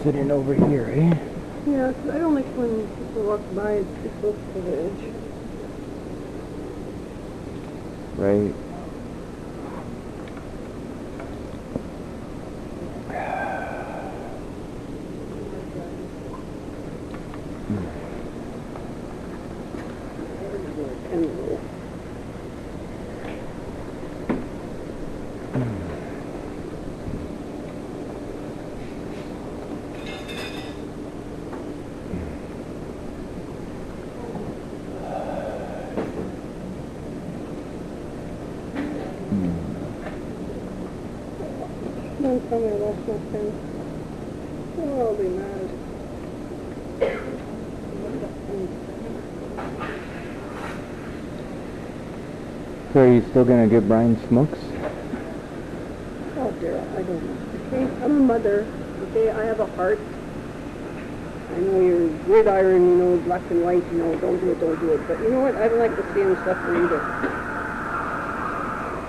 sitting over here, eh? Yeah, 'cause I don't like when people walk by, it's too close to the edge. Right. Don't tell me I lost my pen. Oh, I'll be mad. So are you still gonna give Brian smokes? Oh, Darryl, I don't know. Okay, I'm a mother. Okay, I have a heart. I know you're grid iron, you know, black and white, you know, don't do it, don't do it. But you know what? I don't like to see him suffer either.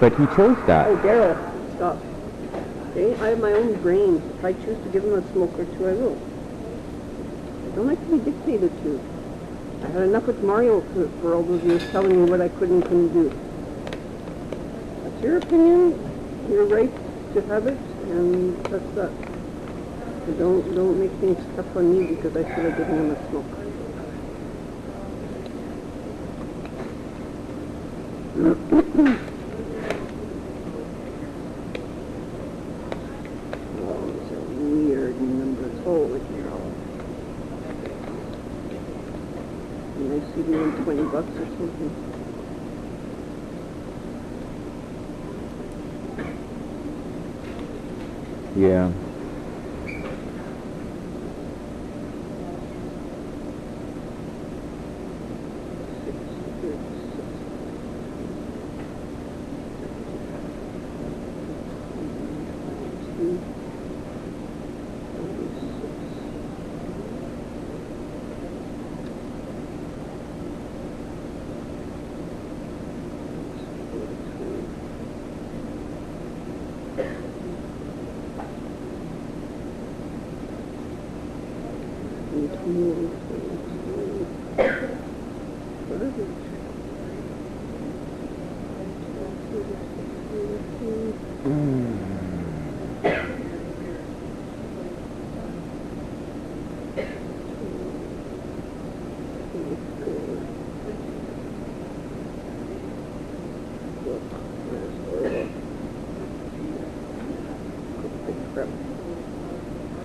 But he chose that. Oh, Darryl, stop. Okay, I have my own brain. If I choose to give him a smoke or two, I will. I don't like to be dictated to. I had enough with Mario for all those years telling me what I could and couldn't do. That's your opinion. You're right to have it, and that's that. But don't make things tough on me because I feel like giving him a smoke. $20 or something. Yeah.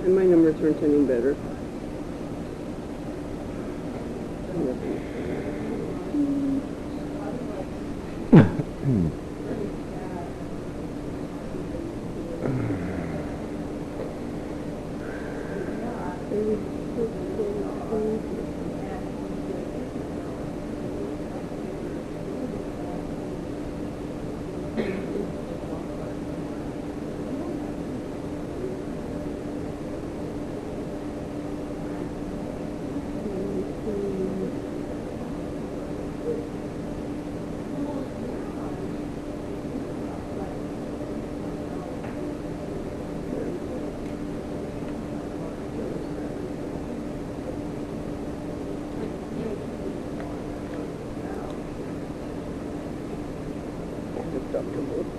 And my numbers aren't any better.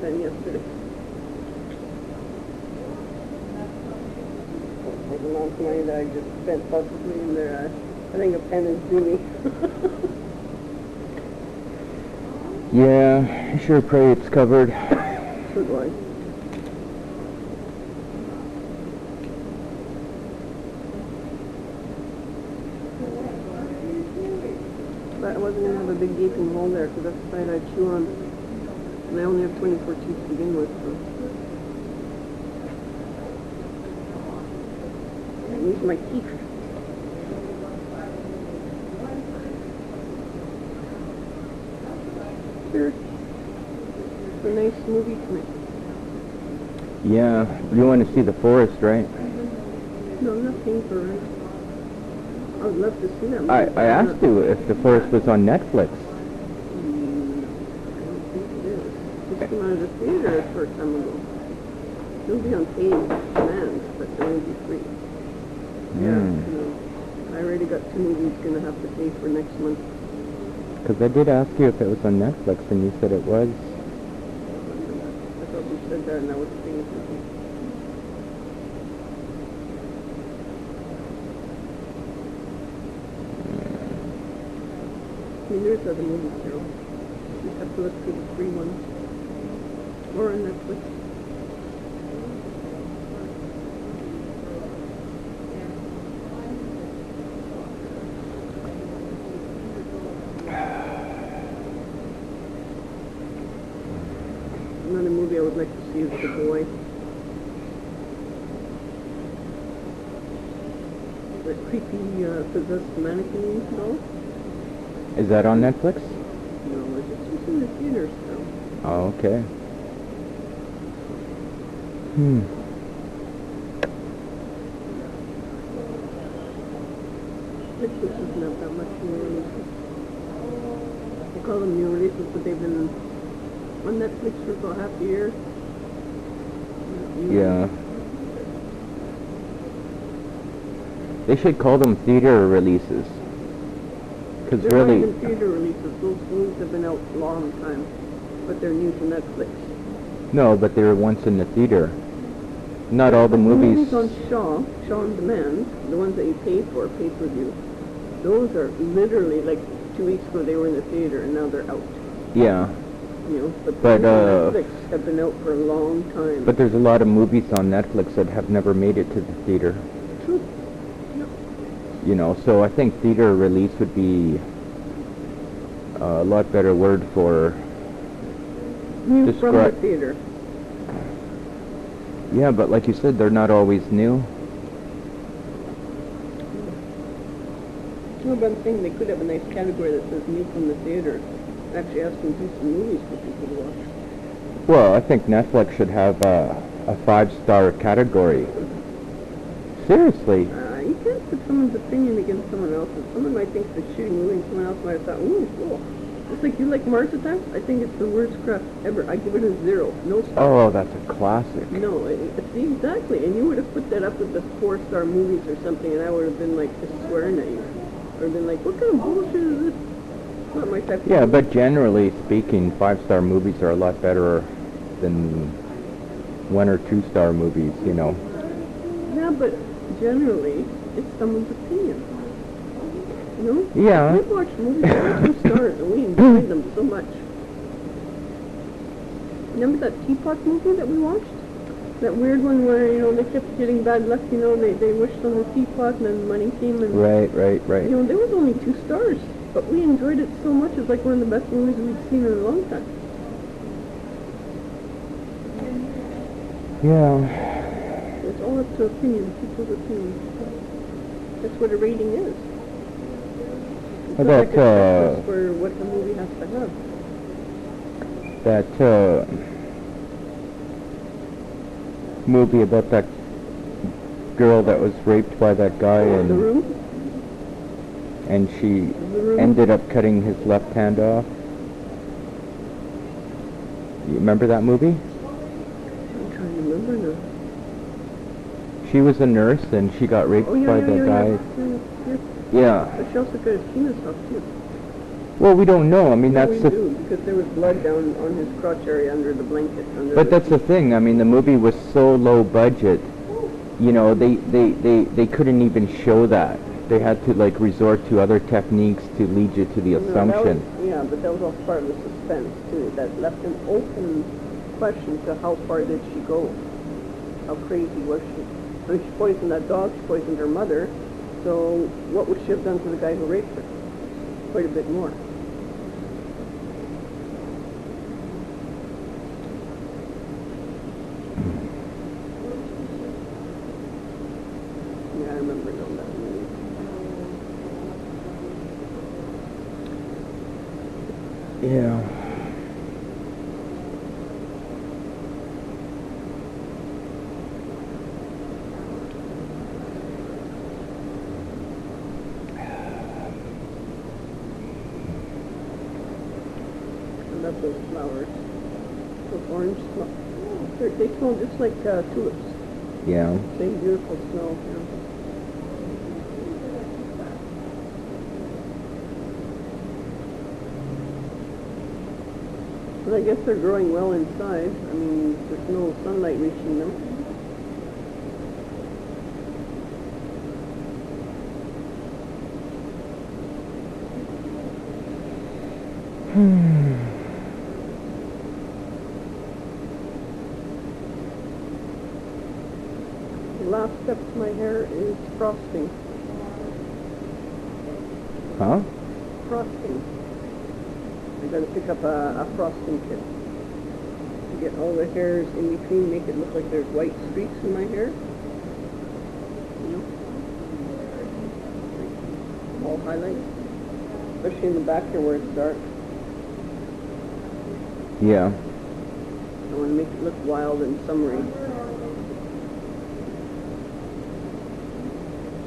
Yesterday. There's an amount of money that I just spent possibly in there. I think a pen is due me. Yeah, I sure pray it's covered. So do I. But I wasn't going to have a big gaping hole there because that's the side I chew on. And I only have 24 teeth to begin with, so. I use my teeth. Sure. It's a nice movie tonight. Yeah, you want to see the forest, right? No, I'm not paying for it. I would love to see that movie. I asked you if the forest was on Netflix. Came out of the theater a short time ago. It'll be on paid demands, but it will be free. Yeah, Hmm. no. I already got 2 movies gonna have to pay for next month. Because I did ask you if it was on Netflix, and you said it was. I thought we said that and I was paying something. I mean, there's other movies, Darryl. You just have to look for the free ones. Or on Netflix. Another movie I would like to see is The Boy. That creepy, possessed mannequin doll. Is that on Netflix? No, it's in the theater still. Oh, okay. Hmm. Netflix doesn't have that much new releases. They call them new releases, but they've been on Netflix for about half a year. Yeah. They should call them theater releases. Because They're really... not even theater releases. Those movies have been out a long time, but they're new to Netflix. No, but they were once in the theater. Not all the movies... on Shaw on Demand, the ones that you pay for, pay-per-view, those are literally, like, 2 weeks ago they were in the theater and now they're out. Yeah. You know, but But, the movies on Netflix have been out for a long time. But there's a lot of movies on Netflix that have never made it to the theater. True. Yep. You know, so I think theater release would be a lot better word for... New from the theater. Yeah, but like you said, they're not always new. No, but I'm saying they could have a nice category that says new from the theater. Actually have some decent movies for people to watch. Well, I think Netflix should have a 5-star category. Seriously. You can't put someone's opinion against someone else's. Someone might think it's a shitty movie and someone else might have thought, ooh, cool. It's like you like Mars Attacks? I think it's the worst crap ever. I give it a 0. No stars. Oh, that's a classic. No, see, exactly. And you would have put that up with the 4-star movies or something, and I would have been like just swearing at you. I would have been like, what kind of bullshit is this? It's not my type of Yeah, movie. but generally speaking, 5-star movies are a lot better than 1 or 2-star movies, you know. Yeah, but generally, it's someone's opinion. You know? Yeah. We've watched movies that were 2 stars, and we enjoyed them so much. Remember that Teapot movie that we watched? That weird one where, you know, they kept getting bad luck, you know, they wished on the teapot and then money came and... Right. You know, there was only 2 stars, but we enjoyed it so much. It's like one of the best movies we've seen in a long time. Yeah. It's all up to opinion, people's opinion. That's what a rating is. It's Well, not like that, a checklist for what the movie has to have. That, movie about that girl that was raped by that guy The and Room? she Room? ended up cutting his left hand off. You remember that movie? I'm trying to remember now. She was a nurse and she got raped by that guy. Yeah. But she also got his penis off too. Well, we don't know. I mean, No, that's we the... do, because there was blood down on his crotch area under the blanket. But that's the thing. I mean, the movie was so low budget. You know, they couldn't even show that. They had to like resort to other techniques to lead you to the assumption. Yeah, but that was all part of the suspense too. That left an open question to how far did she go? How crazy was she? I mean, she poisoned that dog. She poisoned her mother. So what would she have done to the guy who raped her? Quite a bit more. Yeah, I remember knowing that movie. Yeah. I love those flowers. Those orange flowers. They smell just like tulips. Yeah. Same beautiful smell. Yeah. And I guess they're growing well inside. I mean, there's no sunlight reaching them. The last step to my hair is frosting. Huh? Frosting. I gotta pick up a frosting kit to get all the hairs in between, make it look like there's white streaks in my hair. You know? All highlights. Especially in the back here where it's dark. Yeah. I want to make it look wild and summery.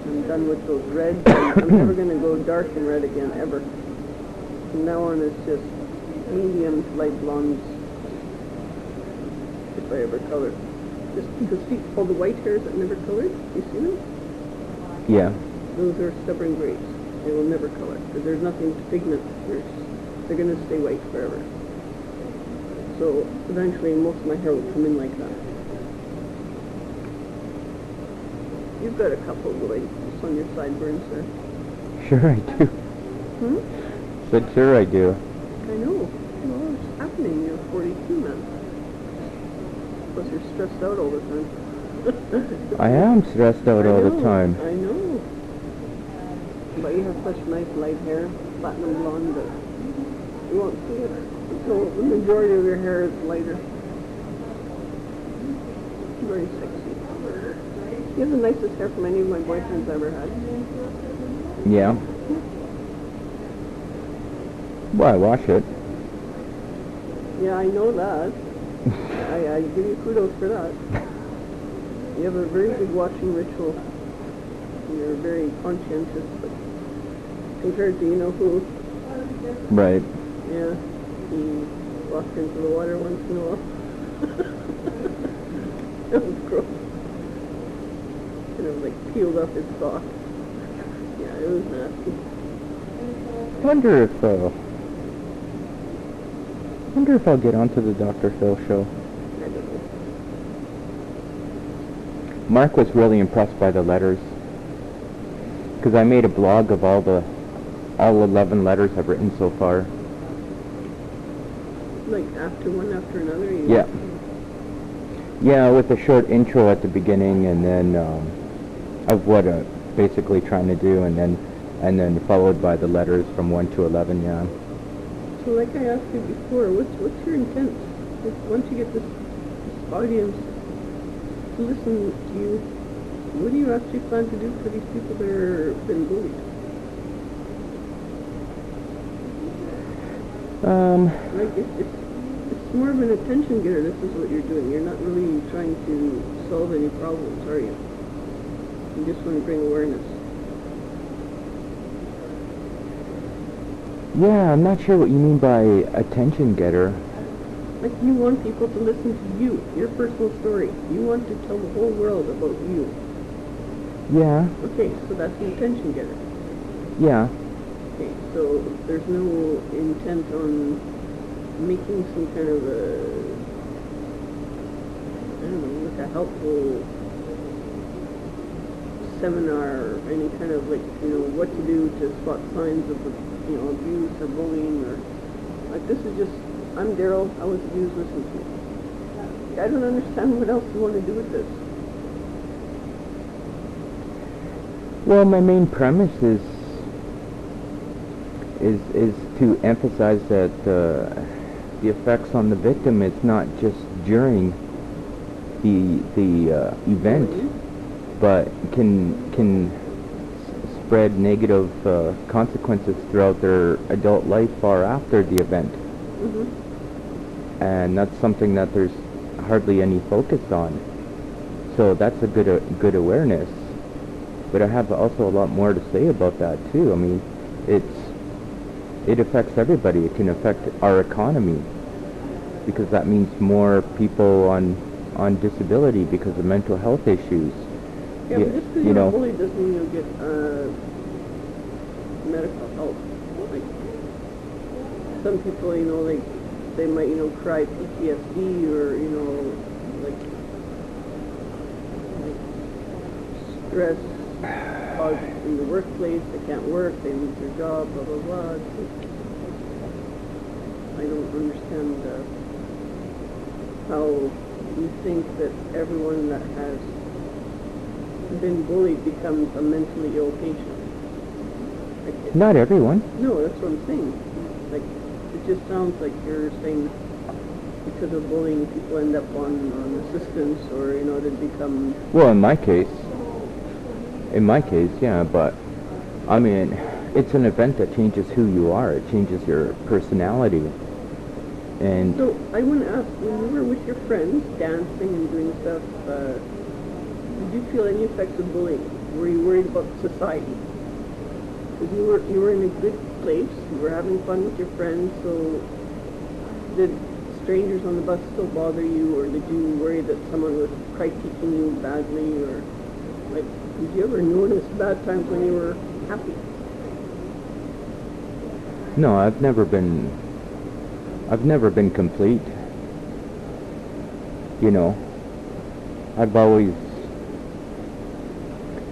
I'm done with those reds. I'm never going to go dark and red again, ever. From now on, it's just medium to light blondes, if I ever color. Just because all the white hairs that never colored, you see them? Yeah. Those are stubborn grays. They will never color because there's nothing to pigment. They're going to stay white forever. So eventually most of my hair will come in like that. You've got a couple of lights on your sideburns there. Sure I do. Said sure I do. I know. Well, it's happening. You're 42 now. Plus you're stressed out all the time. I am stressed out all the time. I know. But you have such nice light hair, platinum blonde, but you won't see it. So the majority of your hair is lighter. Very sexy. You have the nicest hair from any of my boyfriends ever had. Yeah. Well, I wash it. Yeah, I know that. I give you kudos for that. You have a very good washing ritual. You're very conscientious, but compared to you-know-who. Right. Yeah. He walked into the water once in a while. That was gross. Kind of like peeled off his sock. Yeah, it was nasty. Wonder if I'll get onto the Dr. Phil show. I don't know. Mark was really impressed by the letters. Because I made a blog of all 11 letters I've written so far. Like after one after another? Yeah. Yeah, with a short intro at the beginning, and then of what I'm basically trying to do, and then followed by the letters from 1 to 11. Yeah. So, like I asked you before, what's your intent? Once you get this audience to listen to you, what do you actually plan to do for these people that are been bullied? Like it's more of an attention getter. This is what you're doing. You're not really trying to solve any problems, are you? You just want to bring awareness. Yeah, I'm not sure what you mean by attention getter. Like you want people to listen to you, your personal story. You want to tell the whole world about you. Yeah. Okay, so that's an attention getter. Yeah. Okay, so there's no intent on making some kind of like a helpful seminar or any kind of what to do to spot signs of abuse or bullying or like this is just, I'm Darryl, I was abused, listen to me. I don't understand what else you want to do with this. Well, my main premise is to emphasize that the effects on the victim is not just during the event, but can spread negative consequences throughout their adult life far after the event. And that's something that there's hardly any focus on. So that's a good awareness. But I have also a lot more to say about that too. I mean, it affects everybody. It can affect our economy because that means more people on disability because of mental health issues. Yeah, but just because you're bullied doesn't mean you'll get medical help. Like some people, they might, cry PTSD or, like stress caused in the workplace, they can't work, they lose their job, blah, blah, blah. I don't understand how you think that everyone that has been bullied becomes a mentally ill patient. Like Not everyone. no, that's what I'm saying. Like, it just sounds like you're saying because of bullying, people end up on assistance or, they become... Well, in my case, yeah, but, I mean, it's an event that changes who you are. It changes your personality. And So, I want to ask, when you were with your friends, dancing and doing stuff, did you feel any effects of bullying? Were you worried about society? Because you were in a good place, you were having fun with your friends, so did strangers on the bus still bother you, or did you worry that someone was critiquing you badly, or, like, did you ever notice bad times when you were happy? no, I've never been complete.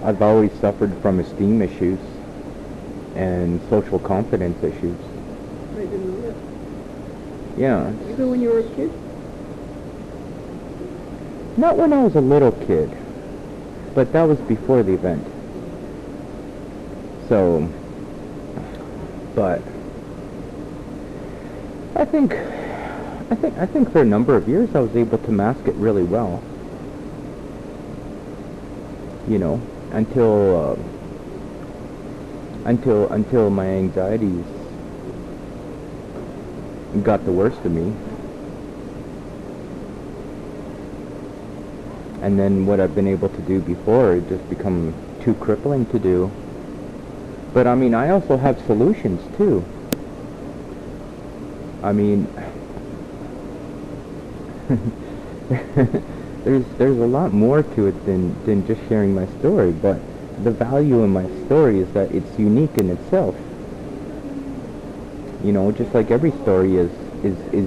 I've always suffered from esteem issues and social confidence issues. I didn't know that. Yeah. Even when you were a kid? Not when I was a little kid, but that was before the event. So, but I think for a number of years I was able to mask it really well. Until my anxieties got the worst of me. And then what I've been able to do before, it just become too crippling to do. But I mean, I also have solutions too. I mean, there's a lot more to it than just sharing my story, but the value in my story is that it's unique in itself. Just like every story is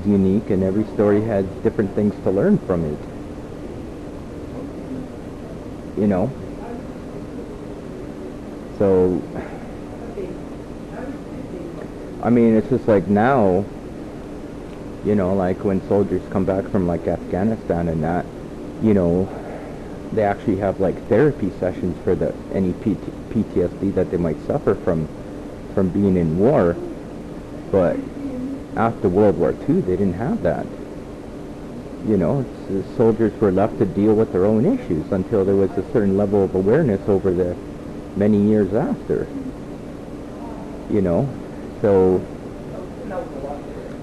unique, and every story has different things to learn from it. So, I mean, it's just like now, like when soldiers come back from like Afghanistan and that, they actually have like therapy sessions for any PTSD that they might suffer from being in war. But after World War II, they didn't have that. The soldiers were left to deal with their own issues until there was a certain level of awareness over the many years after. So,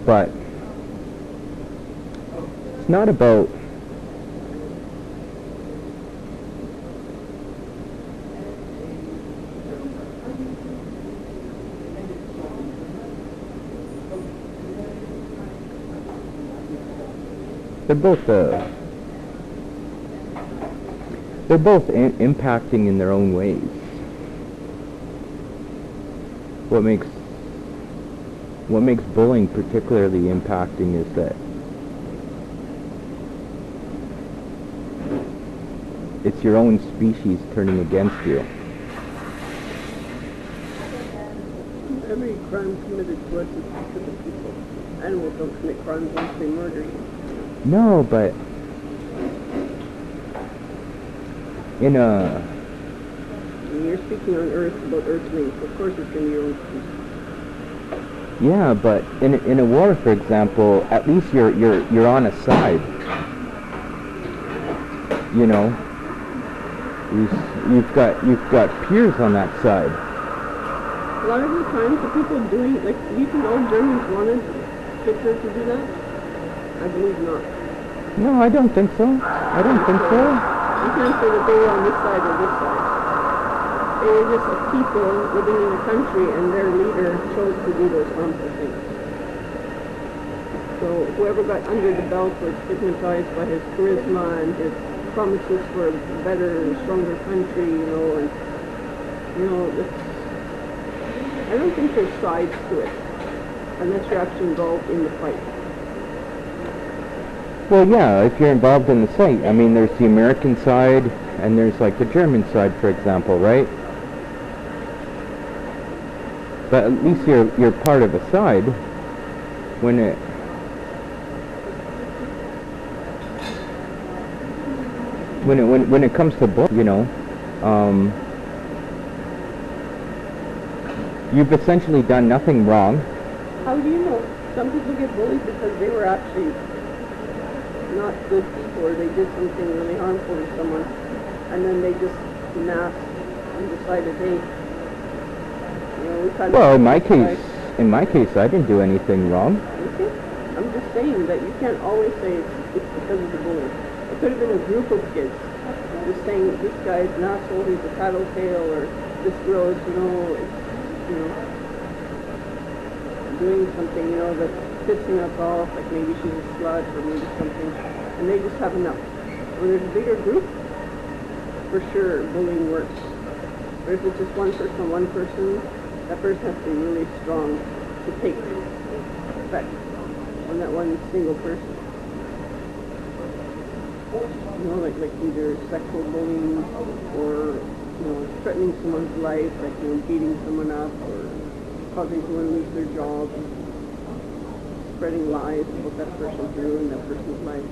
but it's not about they're both impacting in their own ways. What makes bullying particularly impacting is that it's your own species turning against you. Every crime committed to us is because of people. Animals don't commit crimes once they murder you. No, but You're speaking on Earth about Earthlings. Of course it's going to be your own species. yeah, but in a war, for example, at least you're on a side. You've got peers on that side. A lot of the times the people doing, like, do you think all Germans wanted Hitler to do that? I believe not. No, I don't think so. I don't think so. You can't say that they were on this side or this side. They were just a people living in a country, and their leader chose to do those harmful things. So whoever got under the belt was hypnotized by his charisma and his promises for a better, stronger country, and I don't think there's sides to it, unless you're actually involved in the fight. Well, yeah, if you're involved in the site. I mean, there's the American side, and there's like the German side, for example, right? But at least you're part of a side when it comes to bullying, you know, you've essentially done nothing wrong. How do you know? Some people get bullied because they were actually not good people, or they did something really harmful to someone, and then they just masked and decided, hey, you know, we kind of... Well, in my case, I didn't do anything wrong. Okay. I'm just saying that you can't always say it's because of the bullying. It could have been a group of kids just saying this guy's an asshole, he's a tattletale, or this girl is, you know, doing something, you know, that's pissing us off, like maybe she's a slut or maybe something, and they just have enough. When there's a bigger group, for sure, bullying works. But if it's just one person, that person has to be really strong to take effect on that one single person. You know, like either sexual bullying or, you know, threatening someone's life, like, you know, beating someone up or causing someone to lose their job, spreading lies about that person to ruin that person's life,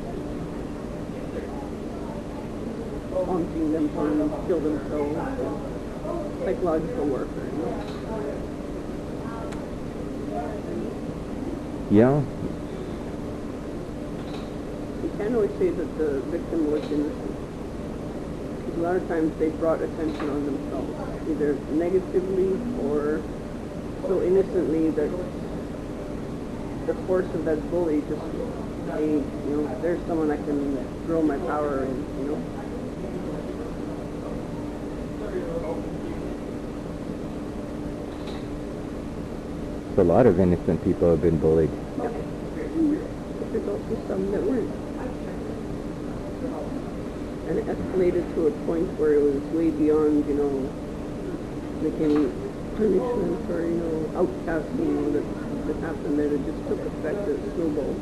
haunting them to kill themselves, psychological warfare, you know? Yeah. You can't always say that the victim was innocent. Because a lot of times they brought attention on themselves, either negatively or so innocently that the force of that bully just, hey, you know, there's someone I can throw my power in, you know. A lot of innocent people have been bullied. Yeah. But there's also some that weren't. And it escalated to a point where it was way beyond, you know, making punishment or, you know, outcasting that happened, that it just took effect as a snowball.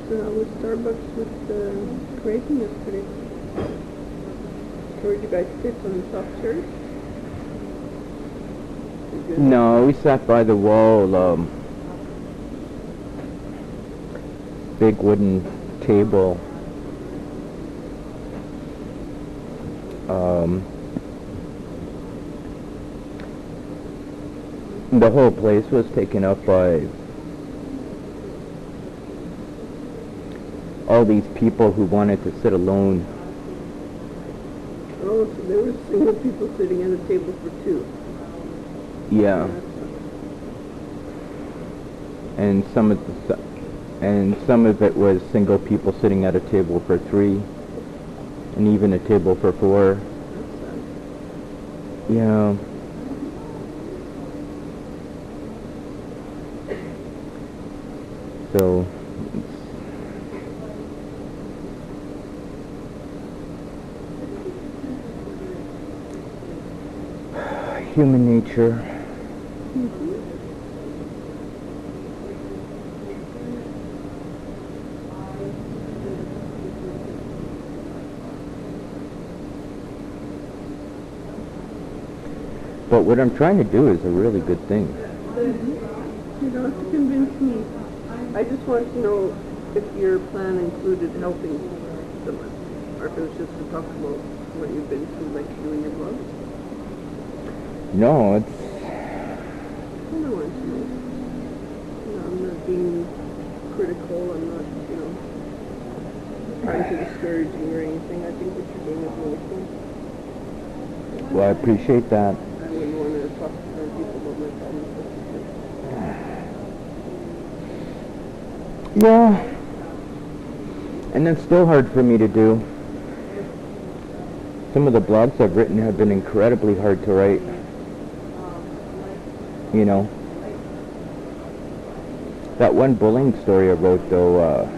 So how was Starbucks with creating yesterday? Where did you guys sit, on the soft chairs? No, we sat by the wall, big wooden table. The whole place was taken up by all these people who wanted to sit alone. Oh, so there were single people sitting at a table for two. Yeah. And some of it was single people sitting at a table for three, and even a table for four. Yeah. So human nature. But what I'm trying to do is a really good thing. You don't have to convince me. I just want to know if your plan included helping someone, or if it was just to talk about what you've been through, like you and your blog. No, it's... I don't want to know. You know, I'm not being critical. I'm not, you know, trying to discourage you or anything. I think what you're doing is really cool. Well, I appreciate that. I Yeah. And it's still hard for me to do. Some of the blogs I've written have been incredibly hard to write. You know. That one bullying story I wrote, though,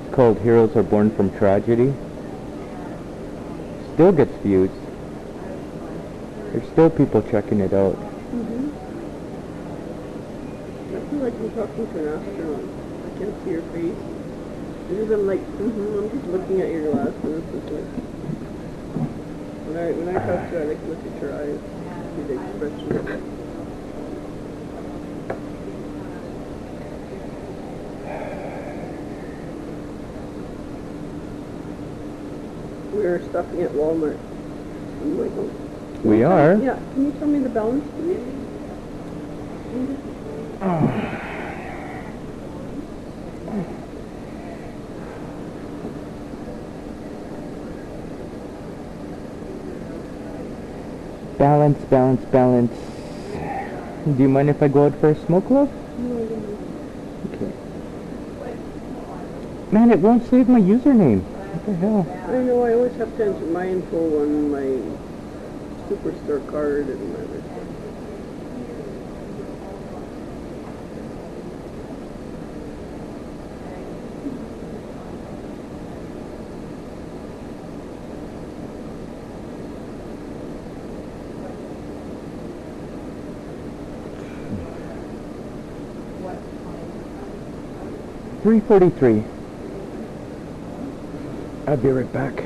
it's called Heroes Are Born from Tragedy. Still gets views. There's still people checking it out. Mm-hmm. I feel like I'm talking to an astronaut. I can't see your face. It's even like, I'm just looking at your glasses. It's like, when I talk to you, I like to look at your eyes, see the expression of it. We are stopping at Walmart. I'm like, oh. We are? Yeah. Can you tell me the balance, please? Balance, balance, balance. Do you mind if I go out for a smoke, love? No, I don't know. Okay. Man, it won't save my username. What the hell? I know, I always have to enter my info on my Superstore card and everything. What? 3:43. I'll be right back.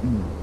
Mm.